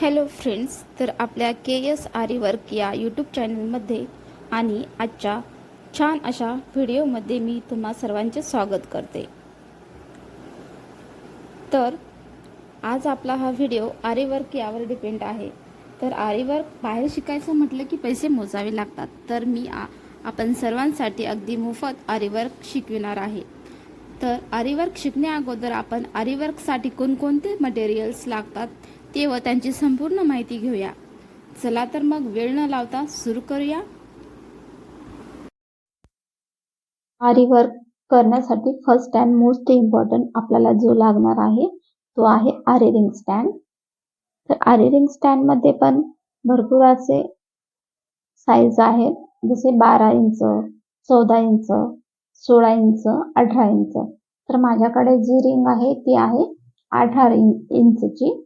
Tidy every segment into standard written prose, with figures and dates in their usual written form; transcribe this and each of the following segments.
Hello friends, तर आपल्या KS आरी वर्क या यूट्यूब चॅनलमध्ये आणि आजच्या छान अशा व्हिडिओमध्ये मी तुम्हा सर्वांचे स्वागत करते. तर आज आपला हा व्हिडिओ आरी वर्क यावर डिपेंड आहे. तर आरी वर्क बाहेर शिकायचं म्हटलं की पैसे मोजावे लागतात. तर मी आपण सर्वांसाठी अगदी मोफत आरी वर्क शिकविणार आहे. तर आरी वर्क शिकण्या अगोदर आपण आरी वर्कसाठी कोणकोणते मटेरियल्स लागतात ते व त्यांची संपूर्ण माहिती घेऊया. चला तर मग वेळ न लावता सुरू करूया. आरी वर्क करण्यासाठी फर्स्ट अँड मोस्ट इम्पॉर्टंट आपल्याला जो लागणार आहे तो आहे आरी रिंग स्टँड. तर आरी रिंग स्टँड मध्ये पण भरपूर असे साईज आहेत, जसे 12 इंच, 14 इंच, 16 इंच, 18 इंच. तर माझ्याकडे जी रिंग आहे ती आहे 18 इंचची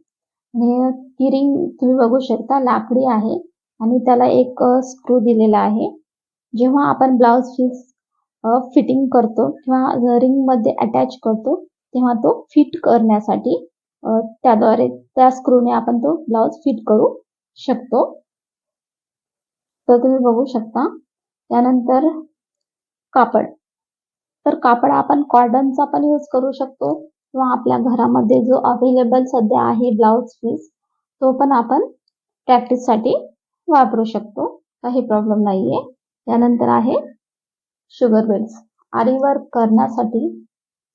आणि ती रिंग तुम्ही बघू शकता लाकडी आहे आणि त्याला एक स्क्रू दिलेला आहे. जेव्हा आपण ब्लाउज पीस फिटिंग करतो किंवा रिंग मध्ये अटॅच करतो तेव्हा तो फिट करण्यासाठी त्याद्वारे त्या स्क्रूने आपण तो ब्लाउज फिट करू शकतो. तर तुम्ही बघू शकता. त्यानंतर कापड, तर कापड आपण कॉटनचा पण यूज करू शकतो किंवा आपल्या घरामध्ये जो अवेलेबल सध्या आहे ब्लाउज पीस तो पण आपण प्रॅक्टिस साठी वापरू शकतो, काही प्रॉब्लेम नाहीये. त्यानंतर आहे शुगर बीड्स. आरी वर्क करण्यासाठी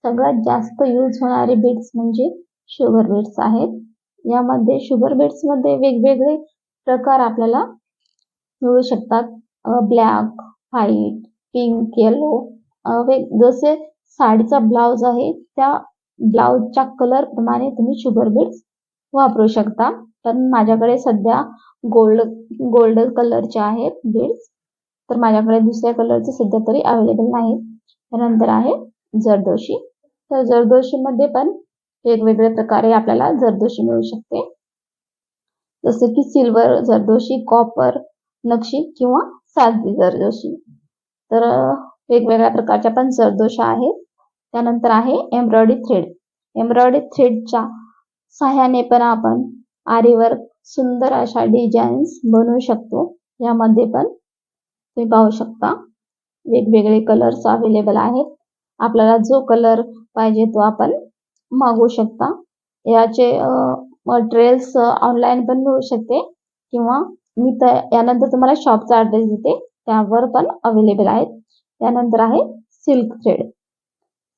सगळ्यात जास्त यूज होणारे बीड्स म्हणजे शुगर बीड्स आहेत. यामध्ये शुगर बीड्स मध्ये वेगवेगळे प्रकार आपल्याला मिळू शकतात. ब्लॅक, व्हाईट, पिंक, येलो, जसे साडीचा ब्लाउज आहे त्या ब्लाउजच्या कलर प्रमाणे तुम्ही शुगर बीड्स वापरू शकता. पण माझ्याकडे सध्या गोल्ड कलरचे आहेत बीड्स, तर माझ्याकडे दुसऱ्या कलरचे सध्या तरी अवेलेबल नाहीत. त्यानंतर आहे जरदोशी. तर जरदोशी मध्ये पण वेगवेगळ्या प्रकारे आपल्याला जरदोशी मिळू शकते, जसे की सिल्वर जरदोशी, कॉपर नक्षी किंवा साधी जरदोशी. तर वेगवेगळ्या प्रकारच्या पण जरदोशा आहेत. त्यानंतर आहे एम्ब्रॉयडरी थ्रेड. एम्ब्रॉयडरी थ्रेडच्या सहाय्याने पण आपण आरी वर्क सुंदर अशा डिझाईन्स बनवू शकतो. यामध्ये पण तुम्ही पाहू शकता वेगवेगळे कलर्स अवेलेबल आहेत. आपल्याला जो कलर पाहिजे तो आपण मागवू शकता. याचे मटेरियल्स ऑनलाईन पण मिळू शकते किंवा मी यानंतर तुम्हाला शॉपचा ॲड्रेस देते, त्यावर पण अवेलेबल आहेत. त्यानंतर आहे सिल्क थ्रेड.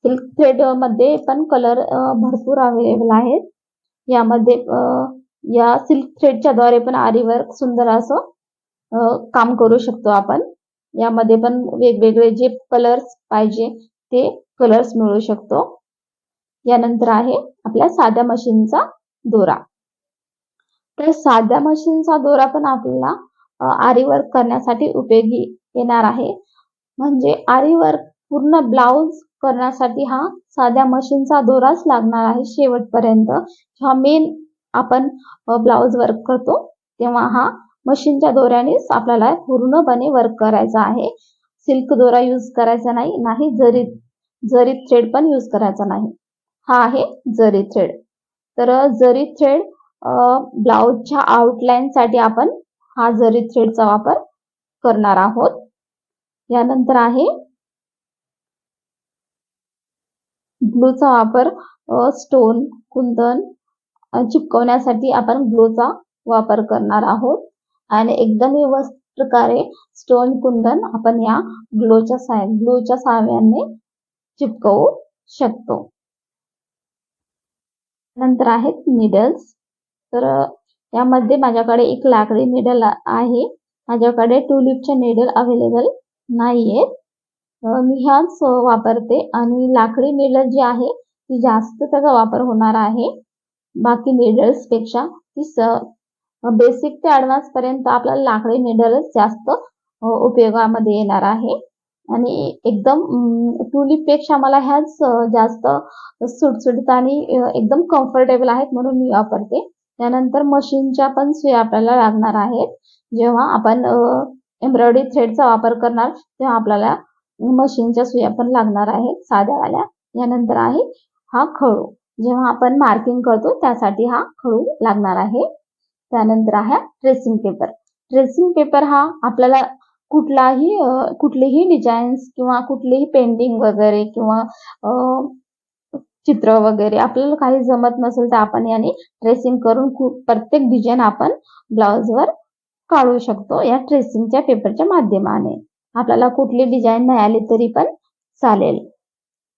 सिल्क थ्रेड मध्ये पण कलर भरपूर अवेलेबल आहेत. यामध्ये या सिल्क थ्रेडच्या द्वारे पण आरी वर्क सुंदर असं काम करू शकतो आपण. यामध्ये पण वेगवेगळे जे कलर्स पाहिजे ते कलर्स मिळू शकतो. यानंतर आहे आपल्या साध्या मशीनचा दोरा. तर साध्या मशीनचा दोरा पण आपल्याला आरी वर्क करण्यासाठी उपयोगी येणार आहे. म्हणजे आरी वर्क पूर्ण ब्लाउज करण्यासाठी हा साध्या मशीनचा दोराच लागणार आहे शेवटपर्यंत. हा मेन आपण ब्लाउज वर्क करतो तेव्हा हा मशीनच्या दोऱ्यानेच आपल्याला पूर्णपणे वर्क करायचा आहे. सिल्क दोरा यूज करायचा नाही, जरी थ्रेड पण यूज करायचा नाही. हा आहे जरी थ्रेड. तर जरी थ्रेड ब्लाउजच्या आउटलाईन साठी आपण हा जरी थ्रेडचा वापर करणार आहोत. यानंतर आहे ग्लूचा वापर. स्टोन कुंदन चिपकवण्यासाठी आपण ग्लूचा वापर करणार आहोत आणि एकदम व्यवस्थित प्रकारे स्टोन कुंदन आपण या ग्लूच्या सहाय्याने चिपकवू शकतो. नंतर आहेत निडल्स. तर यामध्ये माझ्याकडे एक लाकडी निडल आहे. माझ्याकडे ट्यूलिपचे निडल अवेलेबल नाहीयेत. मी ह्याच वापरते आणि लाकडी निडल जी आहे ती जास्त त्याचा वापर होणार आहे बाकी निडल्स पेक्षा. ती बेसिक ते ॲडव्हान्स पर्यंत आपल्याला लाकडी निडलच जास्त उपयोगामध्ये येणार आहे आणि एकदम ट्यूलिप पेक्षा मला ह्याच जास्त सुटसुटीत आणि एकदम कम्फर्टेबल आहेत म्हणून मी वापरते. त्यानंतर मशीनच्या पण सुया आपल्याला लागणार आहेत. जेव्हा आपण एम्ब्रॉयडरी थ्रेडचा वापर करणार तेव्हा आपल्याला मशीनच्या सुया पण लागणार आहेत साध्यावाल्या. यानंतर आहे हा खळू. जेव्हा आपण मार्किंग करतो त्यासाठी हा खळू लागणार आहे. त्यानंतर आहे ट्रेसिंग पेपर. ट्रेसिंग पेपर हा आपल्याला कुठलेही डिझाईन्स किंवा कुठलीही पेंटिंग वगैरे किंवा चित्र वगैरे आपल्याला काही जमत नसेल तर आपण याने ट्रेसिंग करून प्रत्येक डिझाईन आपण ब्लाउजवर काढू शकतो या ट्रेसिंगच्या पेपरच्या माध्यमाने. आपल्याला कुठली डिझाईन नाही आली तरी पण चालेल.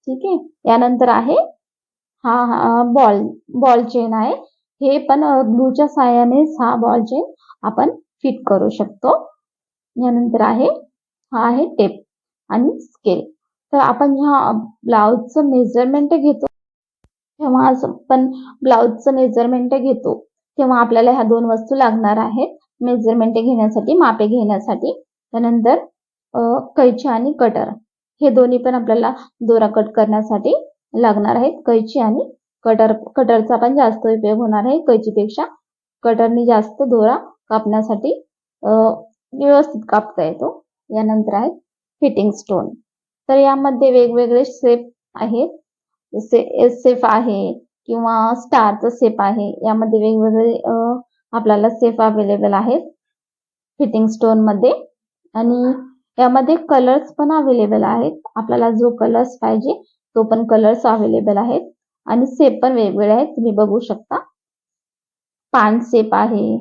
ठीक आहे. यानंतर आहे हा बॉल चेन आहे. हे पण ग्लूच्या साहाय्याने हा बॉल चेन आपण फिट करू शकतो. यानंतर हा आहे टेप आणि स्केल. तर आपण जेव्हा ब्लाउजचं मेजरमेंट घेतो तेव्हा आपल्याला ह्या 2 वस्तू लागणार आहेत मेजरमेंट घेण्यासाठी, मापे घेण्यासाठी. त्यानंतर कैची आणि कटर हे दोन्ही पण आपल्याला दोरा कट करण्यासाठी लागणार आहेत. कैची आणि कटरचा पण जास्त उपयोग होणार आहे कैचीपेक्षा. कटरनी जास्त दोरा कापण्यासाठी व्यवस्थित कापता येतो. यानंतर आहे फिटिंग स्टोन. तर यामध्ये वेगवेगळे शेप आहेत. एस शेप आहे किंवा स्टारचा शेप आहे. यामध्ये वेगवेगळे आपल्याला शेप अवेलेबल आहेत फिटिंग स्टोन मध्ये. आणि यामध्ये कलर्स पण अवेलेबल आहेत. आपल्याला जो कलर्स पाहिजे तो पण कलर्स अवेलेबल आहेत आणि शेप पण वेगवेगळे आहेत. तुम्ही बघू शकता. पान शेप आहे,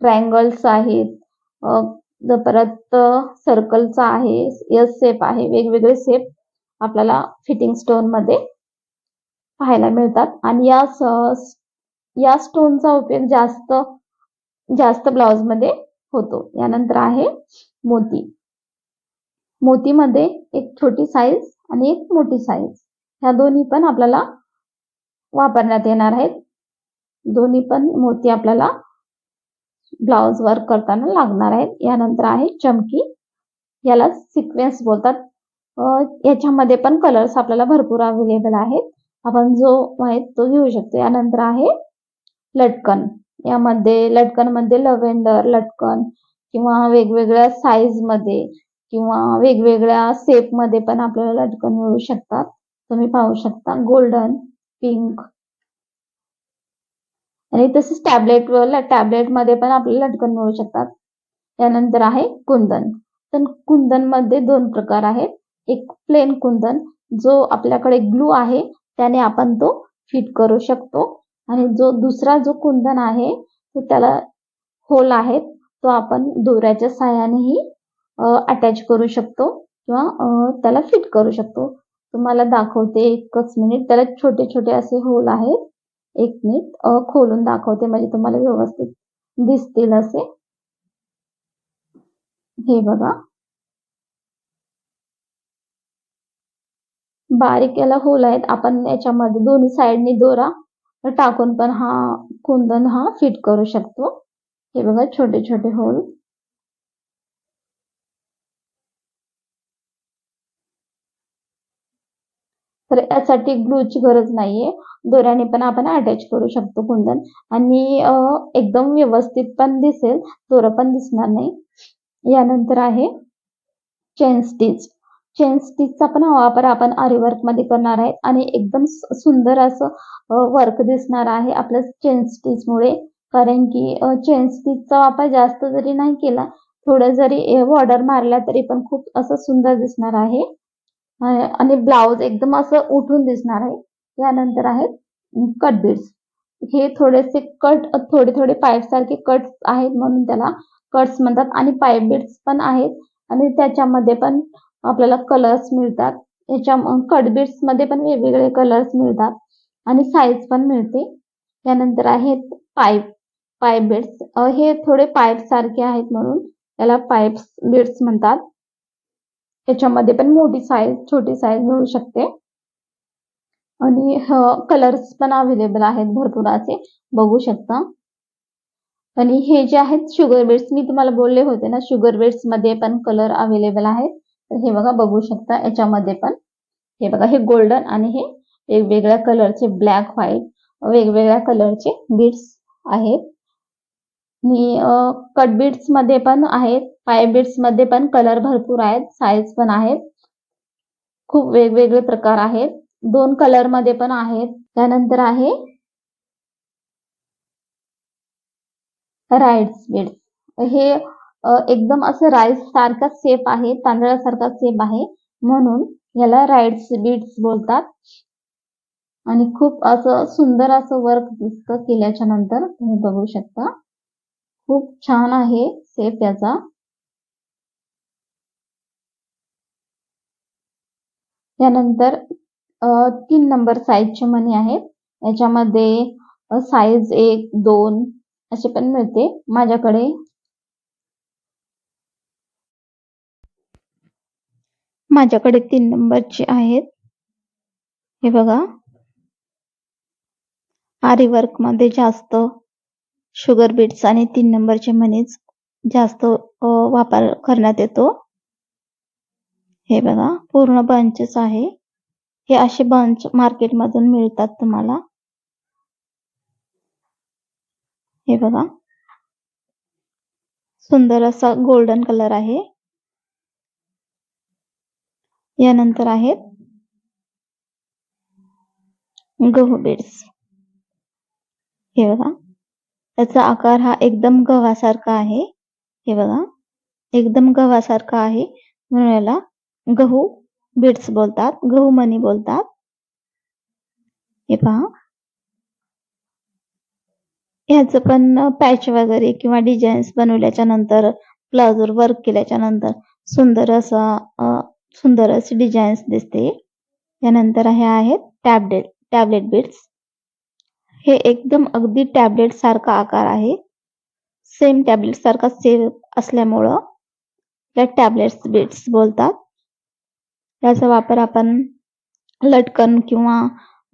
ट्रायंगल्स आहेत, परत सर्कलचा आहे, एस शेप आहे. वेगवेगळे शेप आपल्याला फिटिंग स्टोन मध्ये पाहायला मिळतात. आणि या स्टोनचा उपयोग जास्त ब्लाउज मध्ये होतो. यानंतर आहे मोती. मोतीमध्ये एक छोटी साईज आणि एक मोठी साईज ह्या दोन्ही पण आपल्याला वापरण्यात येणार आहेत. दोन्ही पण मोती आपल्याला ब्लाउज वर्क करताना लागणार आहेत. यानंतर आहे चमकी. याला सिक्वेन्स बोलतात. याच्यामध्ये पण कलर्स आपल्याला भरपूर अवेलेबल आहेत. आपण जो आहे तो घेऊ शकतो. यानंतर आहे लटकन. यामध्ये लटकनमध्ये लव्हेंडर लटकन किंवा वेगवेगळ्या साईज मध्ये किंवा वेगवेगळ्या शेप मध्ये पण आपल्याला लटकन मिळू शकतात. तुम्ही पाहू शकता गोल्डन, पिंक आणि तसेच टॅबलेट मध्ये पण आपल्याला लटकन मिळू शकतात. यानंतर आहे कुंदन. तर कुंदन मध्ये 2 प्रकार आहेत. एक प्लेन कुंदन जो आपल्याकडे ग्लू आहे त्याने आपण तो फिट करू शकतो आणि दुसरा जो कुंदन आहे तो त्याला होल आहेत तो आपण दोऱ्याच्या साहाय्यानेही अटॅच करू शकतो किंवा त्याला फिट करू शकतो. तुम्हाला दाखवते एकच मिनिट. त्याला छोटे छोटे असे होल आहेत. एक मिनिट खोलून दाखवते म्हणजे तुम्हाला व्यवस्थित दिसतील असे. हे बघा. बारीक याला होल आहेत. आपण याच्यामध्ये दोन्ही साइडनी दोरा टाकून पण हा कुंदन फिट करू शकतो. हे बघा छोटे छोटे होल. तर यासाठी ग्लूची गरज नाहीये. दोऱ्याने पण आपण अटॅच करू शकतो कुंदन आणि एकदम व्यवस्थित पण दिसेल. दोरं पण दिसणार नाही. यानंतर आहे चेन स्टिच. चेन स्टिचचा पण वापर आपण आरी वर्क मध्ये करणार आहे आणि एकदम सुंदर असं वर्क दिसणार आहे आपल्या चेन स्टिच मुळे. कारण की चेन स्टिचचा वापर जास्त जरी नाही केला, थोडं जरी बॉर्डर मारला तरी पण खूप असं सुंदर दिसणार आहे आणि ब्लाउज एकदम असं उठून दिसणार आहे. यानंतर आहे कट बीड्स. हे थोडेसे थोडे पाईप सारखे कट आहेत म्हणून त्याला कट्स म्हणतात आणि पाईप बीड्स पण आहेत आणि त्याच्यामध्ये पण आपल्याला कलर्स मिळतात. याच्या कट बीड्स मध्ये पण वेगवेगळे कलर्स मिळतात आणि साईज पण मिळते. यानंतर आहेत पाईप बीड्स. हे थोडे पाईप सारखे आहेत म्हणून त्याला पाईप बीड्स म्हणतात. त्याच्यामध्ये पण मोठी साईज छोटी साईज मिळू शकते आणि कलर्स पण अवेलेबल आहेत भरपूर असे बघू शकता. आणि हे जे आहेत शुगर बीड्स मी तुम्हाला बोलले होते ना, शुगर बीड्स मध्ये पण कलर अवेलेबल आहेत. तर हे बघा बघू शकता. याच्यामध्ये पण हे बघा हे गोल्डन आणि हे वेगवेगळ्या कलरचे ब्लॅक व्हाईट वेगवेगळ्या कलरचे बीड्स आहेत. आणि कट बीड्स मध्ये पण आहेत. पाईप बीड्स मध्ये पण कलर भरपूर आहेत. साईज पण आहेत. खूप वेगवेगळे प्रकार आहेत. 2 कलर मध्ये पण आहेत. त्यानंतर आहे राईड्स बीड्स हे एकदम असं राईस सारखा शेप आहे, तांदळासारखा शेप आहे, म्हणून याला राईड्स बीड्स बोलतात. आणि खूप असं सुंदर असं वर्क दिसतं केल्याच्या नंतर, तुम्ही बघू शकता. खूप छान आहे शेप याचा. त्यानंतर 3 नंबर साईजचे मणी आहेत. याच्यामध्ये साईज 1, 2 असे पण मिळते. माझ्याकडे 3 नंबरचे आहेत. हे बघा, आरी वर्क मध्ये जास्त शुगर बीड्स आणि 3 नंबरचे मनीच जास्त वापर करण्यात येतो. हे बघा, पूर्ण बंचेस आहे. हे असे बंच मार्केटमधून मिळतात तुम्हाला. हे बघा, सुंदर असा गोल्डन कलर आहे. यानंतर आहेत गहू बीड्स. हे बघा, त्याचा आकार हा एकदम गव्हासारखा आहे. हे बघा, एकदम गव्हासारखा आहे, म्हणून याला गहू बीड्स बोलतात, गहू मणी बोलतात. हे पहा, ह्याचं पण पॅच वगैरे किंवा डिझाईन्स बनवल्याच्या नंतर, ब्लाउजवर वर्क केल्याच्या नंतर सुंदर अशी डिझाईन्स दिसते. यानंतर हे आहेत टॅबलेट बीड्स. हे एकदम अगदी टॅबलेट सारखा आकार आहे. सेम टॅबलेट सारखा शेप असल्यामुळं त्या टॅबलेट्स बीड्स बोलतात. याचा वापर आपण लटकन किंवा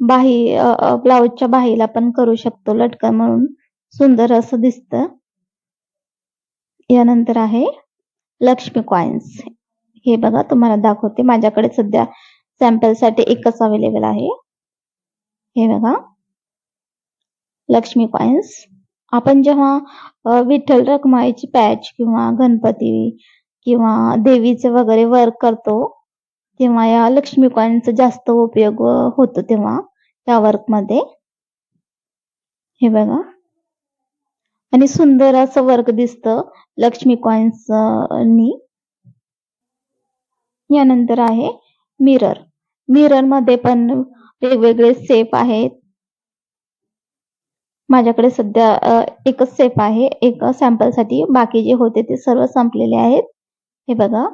ब्लाउजच्या बाहीला पण करू शकतो, लटकन म्हणून सुंदर असं दिसतं. यानंतर आहे लक्ष्मी कॉइन्स. हे बघा, तुम्हाला दाखवते. माझ्याकडे सध्या सॅम्पल साठी एकच अवेलेबल आहे. हे बघा, लक्ष्मी कॉइन्स. आपण जेव्हा विठ्ठल रखुमाईची पॅच किंवा गणपती किंवा देवीचे वगैरे वर्क करतो, तेव्हा या लक्ष्मी कॉइनचा जास्त उपयोग होतो तेव्हा त्या वर्क मध्ये. हे बघा, आणि सुंदर असं वर्क दिसतं लक्ष्मी कॉइन्स नी. यानंतर आहे मिरर. मिरर मध्ये पण वेगवेगळे शेप आहेत. माझ्याकडे सध्या एकच शेप आहे, एक सॅम्पल साठी. बाकी जे होते ते सर्व संपलेले आहेत. हे बघा,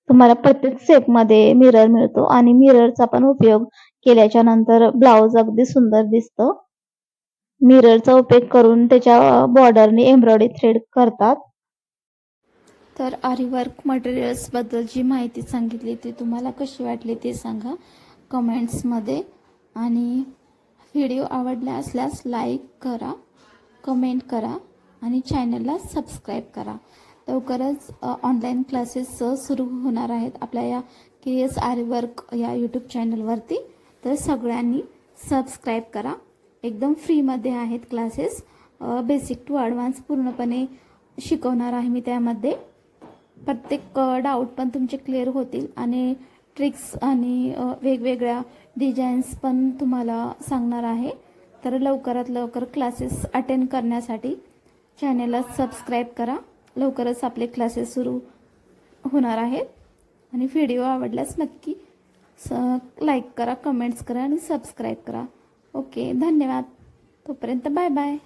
तुम्हाला प्रत्येक शेप मध्ये मिरर मिळतो आणि मिररचा पण उपयोग केल्याच्या नंतर ब्लाउज अगदी सुंदर दिसतो. मिररचा उपयोग करून त्याच्या बॉर्डरने एम्ब्रॉयडरी थ्रेड करतात. तर आरी वर्क मटेरियल्स बद्दल जी माहिती सांगितली ती तुम्हाला कशी वाटली ते सांगा कमेंट्समध्ये. आणि व्हिडिओ आवडला असल्यास लाईक करा, कमेंट करा आणि चॅनलला सबस्क्राईब करा. लवकरच ऑनलाईन क्लासेस सुरू होणार आहेत आपल्या या KS आरी वर्क या यूट्यूब चॅनलवरती. तर सगळ्यांनी सबस्क्राईब करा. एकदम फ्रीमध्ये आहेत क्लासेस. बेसिक टू ॲडव्हान्स पूर्णपणे शिकवणार आहे मी त्यामध्ये. प्रत्येक डाऊट पण तुमचे क्लिअर होतील आणि ट्रिक्स आणि वेगवेगळ्या डिझाईन्स पण तुम्हाला सांगणार आहे. तर लवकरात लवकर क्लासेस अटेंड करण्यासाठी चॅनलला सबस्क्राईब करा. लवकरच आपले क्लासेस सुरू होणार आहेत. आणि व्हिडिओ आवडल्यास नक्की लाईक करा, कमेंट्स करा आणि सबस्क्राईब करा. ओके, धन्यवाद. तोपर्यंत बाय बाय.